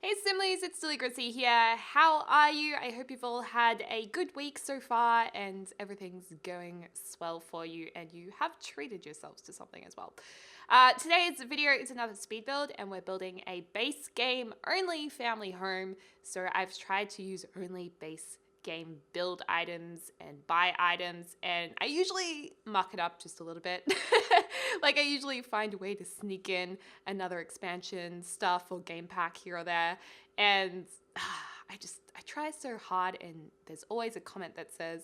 Hey Simlies, it's Deligracy here. How are you? I hope you've all had a good week so far and everything's going swell for you and you have treated yourselves to something as well. Today's video is another speed build and we're building a base game only family home. So I've tried to use only base game build items and buy items, and I usually muck it up just a little bit. Like I usually find a way to sneak in another expansion stuff or game pack here or there, and I try so hard, and there's always a comment that says,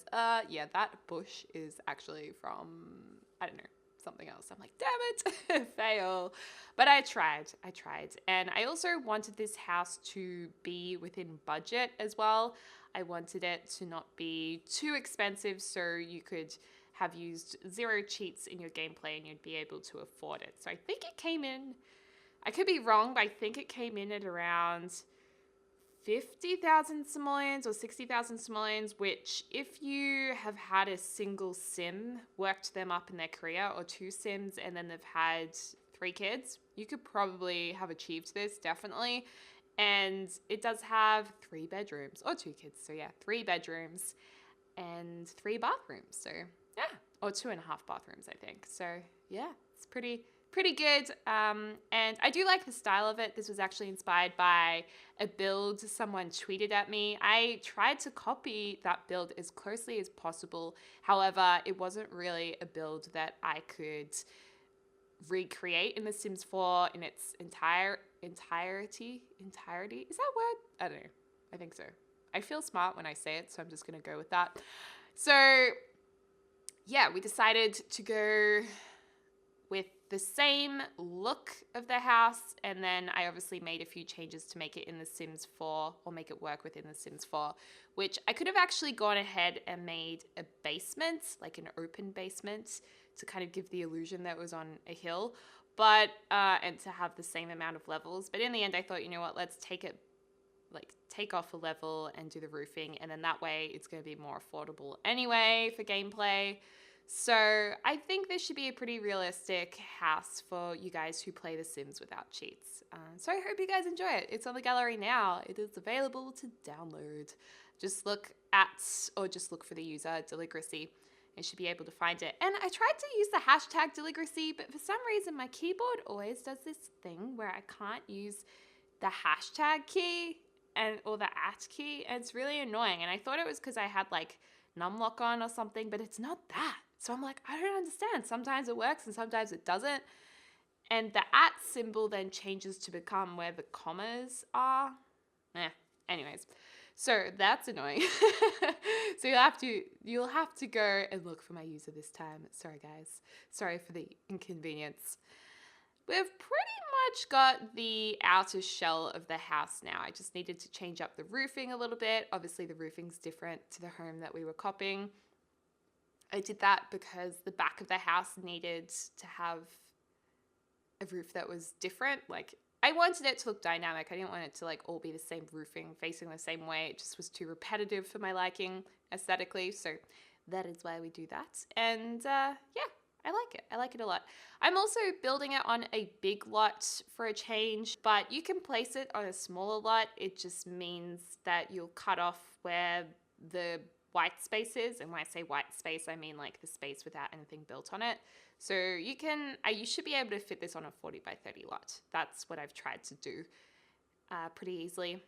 yeah, that bush is actually from, I don't know, something else. I'm like, damn it, fail. But I tried, and I also wanted this house to be within budget as well. I wanted it to not be too expensive so you could have used 0 cheats in your gameplay and you'd be able to afford it. So I think it came in, I could be wrong, but I think it came in at around 50,000 simoleons or 60,000 simoleons, which if you have had a single sim, worked them up in their career, or 2 sims and then they've had 3 kids, you could probably have achieved this, definitely. And it does have 3 bedrooms, or 2 kids, so yeah, 3 bedrooms and 3 bathrooms, so yeah, or 2.5 bathrooms, I think. So yeah, it's pretty good. And I do like the style of it. This was actually inspired by a build someone tweeted at me. I tried to copy that build as closely as possible. However, it wasn't really a build that I could recreate in The Sims 4 in its entirety. Is that a word? I don't know. I think so. I feel smart when I say it, so I'm just going to go with that. So yeah, we decided to go with the same look of the house, and then I obviously made a few changes to make it in The Sims 4, or make it work within The Sims 4, which I could have actually gone ahead and made a basement, like an open basement, to kind of give the illusion that it was on a hill, but and to have the same amount of levels. But in the end, I thought, you know what, let's take off a level and do the roofing, and then that way it's going to be more affordable anyway for gameplay. So I think this should be a pretty realistic house for you guys who play The Sims without cheats. So I hope you guys enjoy it. It's on the gallery now. It is available to download. Just look for the user Deligracy. You should be able to find it. And I tried to use the hashtag Deligracy, but for some reason my keyboard always does this thing where I can't use the hashtag key or the @ key, and it's really annoying. And I thought it was because I had like numlock on or something, but it's not that. So I'm like, I don't understand. Sometimes it works and sometimes it doesn't. And the @ symbol then changes to become where the commas are. Anyways, so that's annoying. So you'll have to go and look for my user this time. Sorry guys. Sorry for the inconvenience. We've pretty much got the outer shell of the house now. I just needed to change up the roofing a little bit. Obviously the roofing's different to the home that we were copying. I did that because the back of the house needed to have a roof that was different. Like, I wanted it to look dynamic. I didn't want it to like all be the same roofing facing the same way. It just was too repetitive for my liking aesthetically. So that is why we do that. And yeah, I like it. I like it a lot. I'm also building it on a big lot for a change, but you can place it on a smaller lot. It just means that you'll cut off where the white space is. And when I say white space, I mean like the space without anything built on it. So you should be able to fit this on a 40 by 30 lot. That's what I've tried to do pretty easily.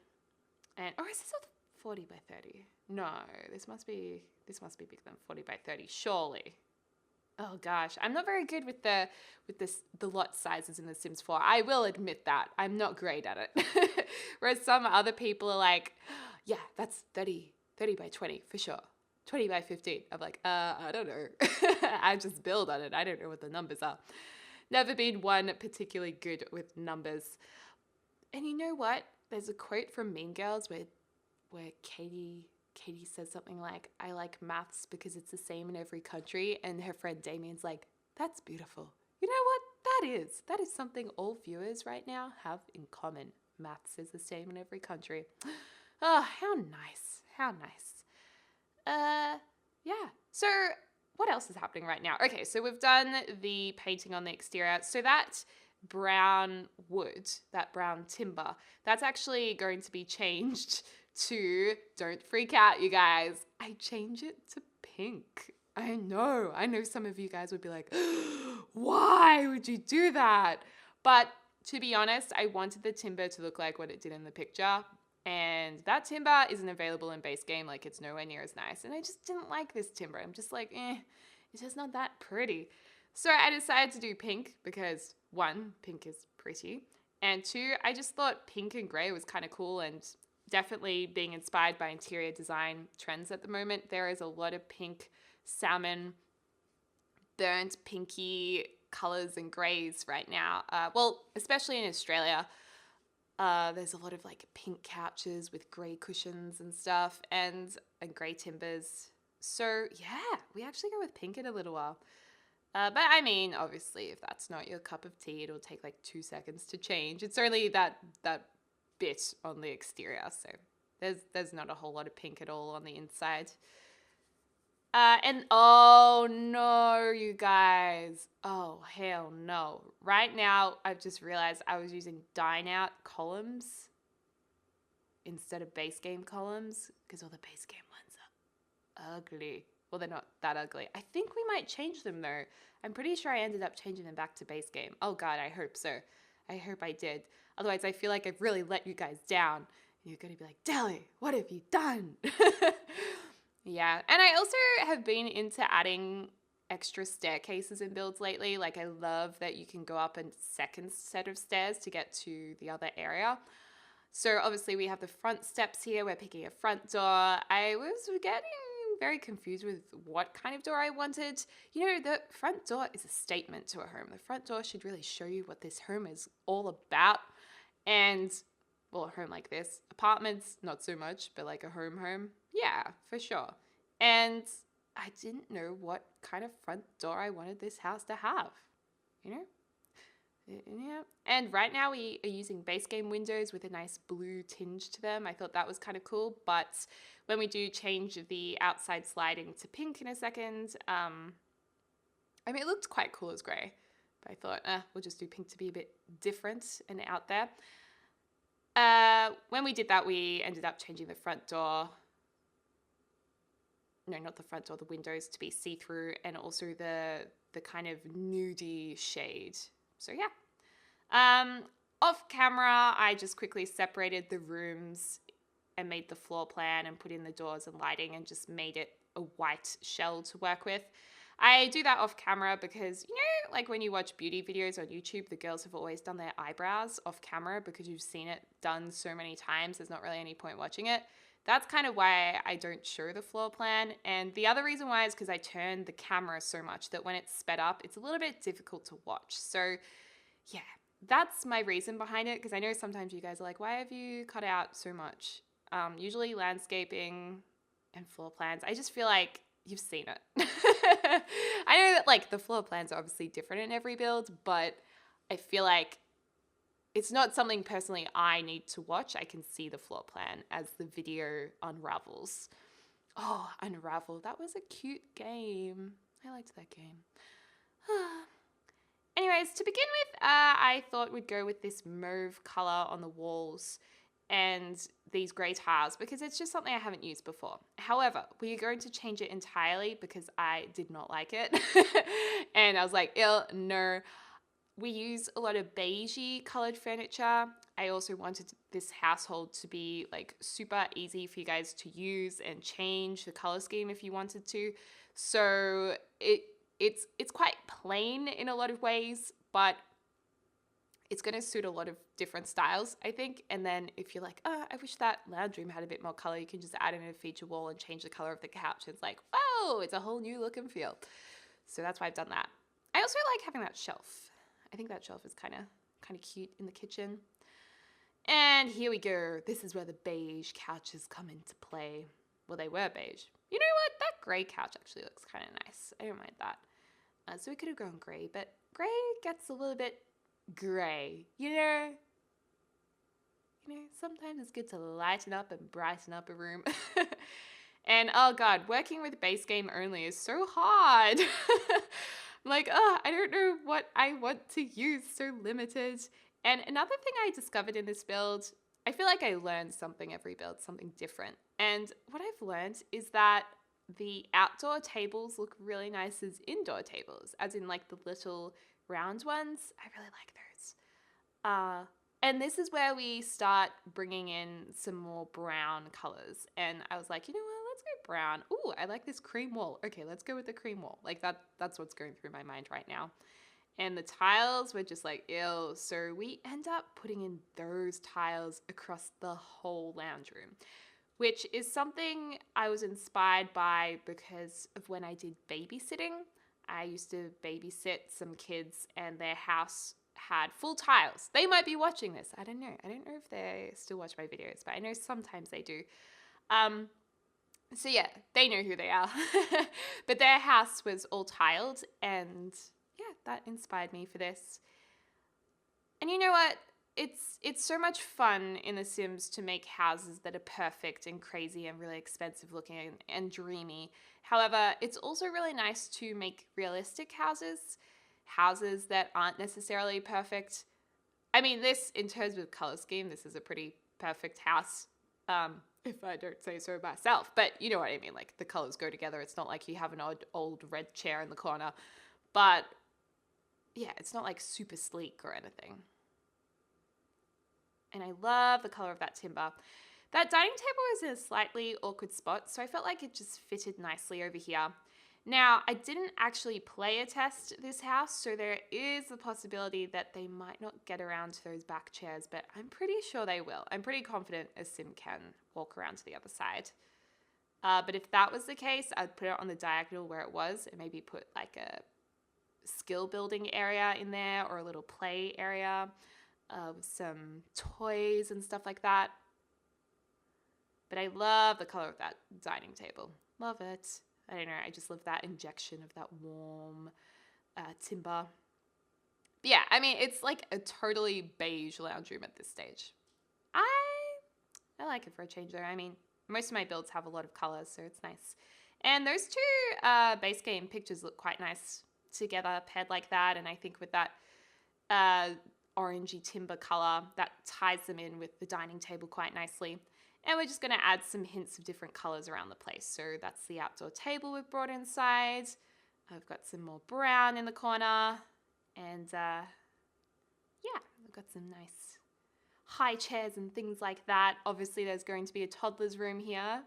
And, or is this a 40 by 30? No, this must be bigger than 40 by 30, surely. Oh gosh, I'm not very good with the lot sizes in The Sims 4. I will admit that. I'm not great at it. Whereas some other people are like, yeah, that's 30 by 20 for sure. 20 by 15. I'm like, I don't know. I just build on it. I don't know what the numbers are. Never been one particularly good with numbers. And you know what? There's a quote from Mean Girls where Katie says something like, I like maths because it's the same in every country. And her friend Damien's like, that's beautiful. You know what? That is something all viewers right now have in common. Maths is the same in every country. Oh, how nice. How nice. Yeah. So what else is happening right now? Okay, so we've done the painting on the exterior. So that brown wood, that brown timber, that's actually going to be changed to, don't freak out, you guys, I change it to pink. I know some of you guys would be like, why would you do that? But to be honest, I wanted the timber to look like what it did in the picture. And that timber isn't available in base game. Like, it's nowhere near as nice. And I just didn't like this timber. I'm just like, it's just not that pretty. So I decided to do pink because, one, pink is pretty. And two, I just thought pink and grey was kind of cool, and definitely being inspired by interior design trends at the moment. There is a lot of pink, salmon, burnt pinky colors and greys right now. Well, especially in Australia. There's a lot of like pink couches with grey cushions and stuff, and grey timbers. So yeah, we actually go with pink in a little while. But I mean, obviously, if that's not your cup of tea, it'll take like 2 seconds to change. It's only that bit on the exterior, so there's not a whole lot of pink at all on the inside. And oh no, you guys. Oh, hell no. Right now, I've just realized I was using dine out columns instead of base game columns because all the base game ones are ugly. Well, they're not that ugly. I think we might change them though. I'm pretty sure I ended up changing them back to base game. Oh God, I hope so. I hope I did. Otherwise, I feel like I've really let you guys down. You're going to be like, Deli, what have you done? Yeah, and I also have been into adding extra staircases in builds lately. Like, I love that you can go up a second set of stairs to get to the other area. So obviously we have the front steps here. We're picking a front door. I was getting very confused with what kind of door I wanted. You know, the front door is a statement to a home. The front door should really show you what this home is all about. And, well, a home like this. Apartments, not so much, but like a home. Yeah, for sure. And I didn't know what kind of front door I wanted this house to have, you know? Yeah. And right now we are using base game windows with a nice blue tinge to them. I thought that was kind of cool. But when we do change the outside sliding to pink in a second, I mean, it looked quite cool as grey. But I thought, we'll just do pink to be a bit different and out there. When we did that, we ended up changing the front door. No, not the front door, the windows to be see-through, and also the kind of nudie shade. So yeah. Off camera, I just quickly separated the rooms and made the floor plan and put in the doors and lighting and just made it a white shell to work with. I do that off camera because, you know, like when you watch beauty videos on YouTube, the girls have always done their eyebrows off camera because you've seen it done so many times. There's not really any point watching it. That's kind of why I don't show the floor plan. And the other reason why is because I turn the camera so much that when it's sped up, it's a little bit difficult to watch. So yeah, that's my reason behind it, because I know sometimes you guys are like, why have you cut out so much? Usually landscaping and floor plans, I just feel like you've seen it. I know that like the floor plans are obviously different in every build, but I feel like it's not something personally I need to watch. I can see the floor plan as the video unravels. Oh, Unravel. That was a cute game. I liked that game. Anyways, to begin with, I thought we'd go with this mauve color on the walls and these grey tiles because it's just something I haven't used before. However, we are going to change it entirely because I did not like it. And I was like, ew, no. We use a lot of beigey colored furniture. I also wanted this household to be like super easy for you guys to use and change the color scheme if you wanted to. So it's quite plain in a lot of ways, but it's going to suit a lot of different styles, I think. And then if you're like, oh, I wish that lounge room had a bit more color, you can just add in a feature wall and change the color of the couch. It's like, whoa, it's a whole new look and feel. So that's why I've done that. I also like having that shelf. I think that shelf is kind of cute in the kitchen. And here we go. This is where the beige couches come into play. Well, they were beige. You know what? That grey couch actually looks kind of nice. I don't mind that. So we could have gone grey, but grey gets a little bit grey, you know? Sometimes it's good to lighten up and brighten up a room. And oh God, working with base game only is so hard. I'm like, oh, I don't know what I want to use, so limited. And another thing I discovered in this build, I feel like I learned something every build, something different. And what I've learned is that the outdoor tables look really nice as indoor tables, as in like the little round ones. I really like those. And this is where we start bringing in some more brown colors. And I was like, you know what, let's go brown. Ooh, I like this cream wall. Okay, let's go with the cream wall. Like that's what's going through my mind right now. And the tiles were just like, ew. So we end up putting in those tiles across the whole lounge room, which is something I was inspired by because of when I did babysitting. I used to babysit some kids and their house had full tiles. They might be watching this. I don't know. I don't know if they still watch my videos, but I know sometimes they do. So yeah, they know who they are. But their house was all tiled, and yeah, that inspired me for this. And you know what? It's so much fun in The Sims to make houses that are perfect and crazy and really expensive looking and dreamy. However, it's also really nice to make realistic houses that aren't necessarily perfect. I mean, this, in terms of color scheme, this is a pretty perfect house, if I don't say so myself. But you know what I mean, like the colors go together. It's not like you have an old red chair in the corner. But yeah, it's not like super sleek or anything. And I love the color of that timber. That dining table was in a slightly awkward spot, so I felt like it just fitted nicely over here. Now, I didn't actually player test this house, so there is the possibility that they might not get around to those back chairs, but I'm pretty sure they will. I'm pretty confident a sim can walk around to the other side. But if that was the case, I'd put it on the diagonal where it was and maybe put like a skill building area in there or a little play area with some toys and stuff like that. But I love the color of that dining table. Love it. I don't know, I just love that injection of that warm timber. But yeah, I mean, it's like a totally beige lounge room at this stage. I like it for a change though. I mean, most of my builds have a lot of colors, so it's nice. And those two base game pictures look quite nice together, paired like that. And I think with that orangey timber color, that ties them in with the dining table quite nicely. And we're just going to add some hints of different colors around the place. So that's the outdoor table we've brought inside. I've got some more brown in the corner. And yeah, we've got some nice high chairs and things like that. Obviously, there's going to be a toddler's room here.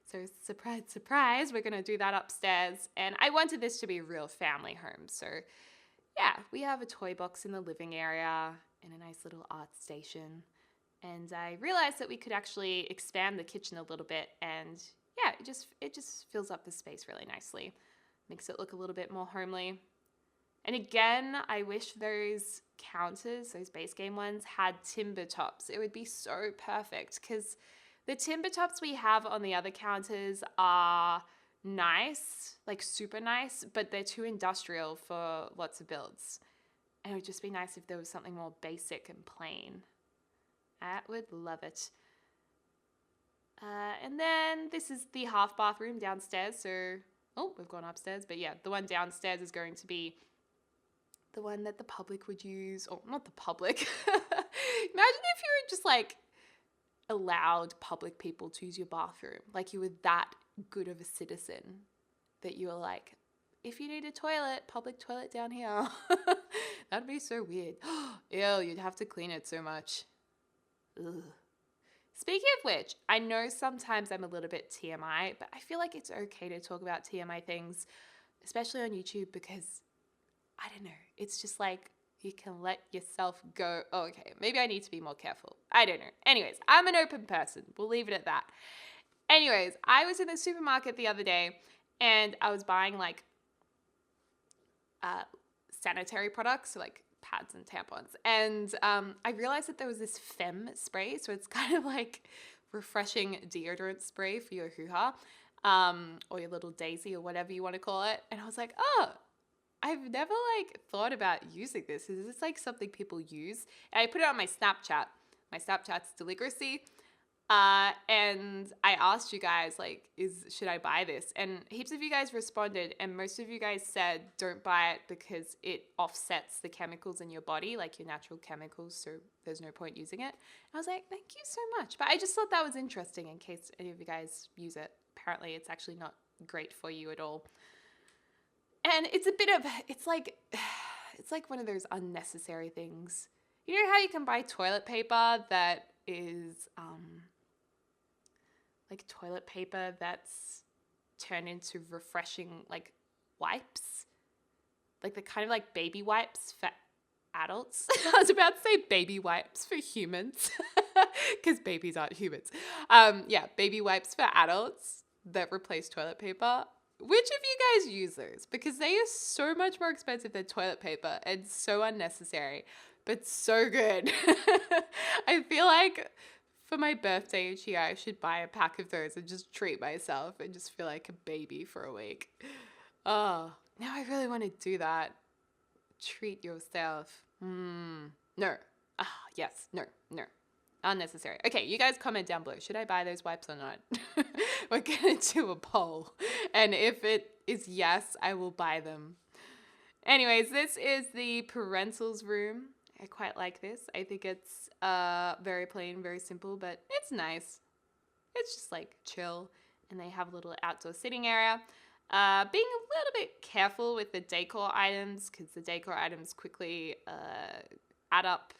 So surprise, surprise, we're going to do that upstairs. And I wanted this to be a real family home. So yeah, we have a toy box in the living area and a nice little art station. And I realized that we could actually expand the kitchen a little bit, and yeah, it just fills up the space really nicely. Makes it look a little bit more homely. And again, I wish those counters, those base game ones, had timber tops. It would be so perfect because the timber tops we have on the other counters are nice, like super nice, but they're too industrial for lots of builds. And it would just be nice if there was something more basic and plain. I would love it. And then this is the half bathroom downstairs. So, oh, we've gone upstairs. But yeah, the one downstairs is going to be the one that the public would use. Or not the public. Imagine if you were just like allowed public people to use your bathroom. Like you were that good of a citizen that you were like, if you need a toilet, public toilet down here. That'd be so weird. Ew, you'd have to clean it so much. Ugh. Speaking of which, I know sometimes I'm a little bit TMI, but I feel like it's okay to talk about TMI things, especially on YouTube, because I don't know, it's just like you can let yourself go. Oh, okay, maybe I need to be more careful. I don't know. Anyways, I'm an open person. We'll leave it at that. Anyways, I was in the supermarket the other day and I was buying like sanitary products, so like pads and tampons. And I realized that there was this femme spray. So it's kind of like refreshing deodorant spray for your hoo-ha or your little daisy or whatever you want to call it. And I was like, oh, I've never like thought about using this. Is this like something people use? And I put it on my Snapchat. My Snapchat's Deligracy. And I asked you guys, like, should I buy this? And heaps of you guys responded, and most of you guys said don't buy it because it offsets the chemicals in your body, like your natural chemicals, so there's no point using it. I was like, thank you so much. But I just thought that was interesting in case any of you guys use it. Apparently it's actually not great for you at all. And it's a bit of, it's like one of those unnecessary things. You know how you can buy toilet paper that is like toilet paper that's turned into refreshing like wipes, like the kind of like baby wipes for adults. I was about to say baby wipes for humans because babies aren't humans. Yeah, baby wipes for adults that replace toilet paper. Which of you guys use those? Because they are so much more expensive than toilet paper and so unnecessary, but so good. I feel like for my birthday each year, I should buy a pack of those and just treat myself and just feel like a baby for a week. Oh, now I really want to do that. Treat yourself. No. Yes. No. Unnecessary. Okay, you guys comment down below. Should I buy those wipes or not? We're going to do a poll. And if it is yes, I will buy them. Anyways, this is the parental's room. I quite like this. I think it's very plain, very simple, but it's nice. It's just like chill. And they have a little outdoor sitting area. Being a little bit careful with the decor items because the decor items quickly add up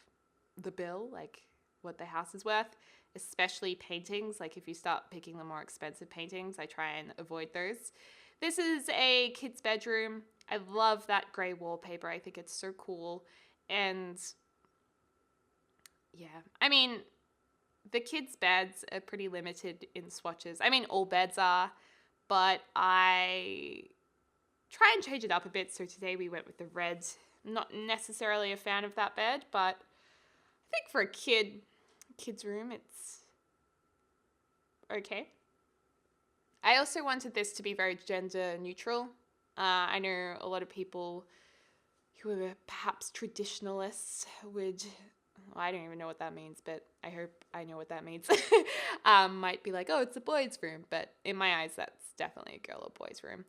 the bill, like what the house is worth, especially paintings. Like if you start picking the more expensive paintings, I try and avoid those. This is a kid's bedroom. I love that gray wallpaper. I think it's so cool. And yeah, I mean, the kids' beds are pretty limited in swatches. I mean, all beds are, but I try and change it up a bit. So today we went with the red. Not necessarily a fan of that bed, but I think for a kid's room, it's okay. I also wanted this to be very gender neutral. I know a lot of people who are perhaps traditionalists would, well, I don't even know what that means, but I hope I know what that means, might be like, oh, it's a boys' room. But in my eyes, that's definitely a girl or boys' room.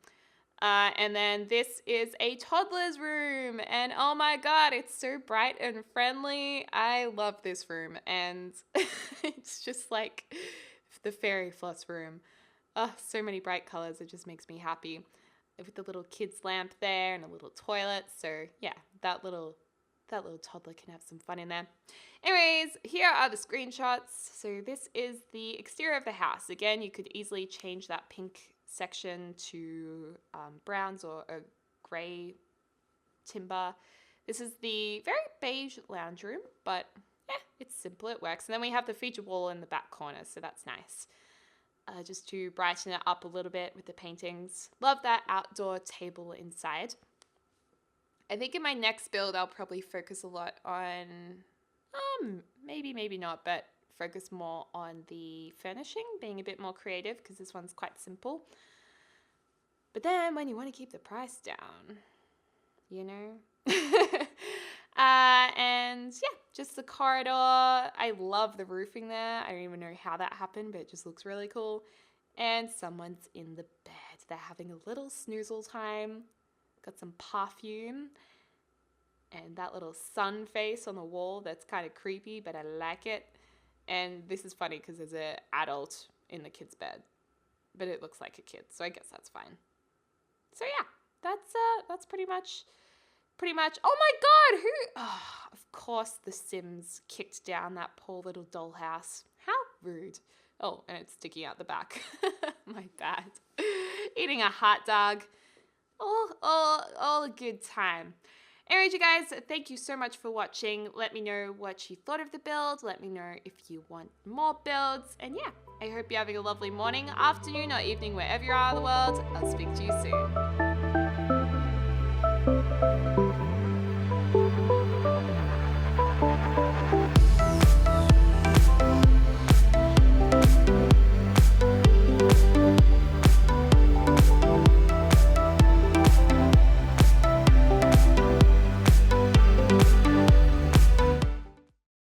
And then this is a toddler's room. And oh my God, it's so bright and friendly. I love this room. And it's just like the fairy floss room. Oh, so many bright colors. It just makes me happy. With the little kid's lamp there and a little toilet. So yeah, that little toddler can have some fun in there. Anyways, here are the screenshots. So this is the exterior of the house. Again, you could easily change that pink section to browns or a grey timber. This is the very beige lounge room, but yeah, it's simple, it works. And then we have the feature wall in the back corner, so that's nice. Just to brighten it up a little bit with the paintings. Love that outdoor table inside. I think in my next build, I'll probably focus a lot on, maybe not, but focus more on the furnishing, being a bit more creative because this one's quite simple. But then when you want to keep the price down, you know. And yeah, just the corridor. I love the roofing there. I don't even know how that happened, but it just looks really cool. And someone's in the bed. They're having a little snoozle time. Got some perfume. And that little sun face on the wall, that's kind of creepy, but I like it. And this is funny because there's an adult in the kid's bed, but it looks like a kid, so I guess that's fine. So yeah, that's pretty much. Oh my God, of course the Sims kicked down that poor little dollhouse. How rude. Oh, and it's sticking out the back. My bad. Eating a hot dog. All a good time. Anyways, you guys, thank you so much for watching. Let me know what you thought of the build. Let me know if you want more builds. And yeah, I hope you're having a lovely morning, afternoon, or evening, wherever you are in the world. I'll speak to you soon.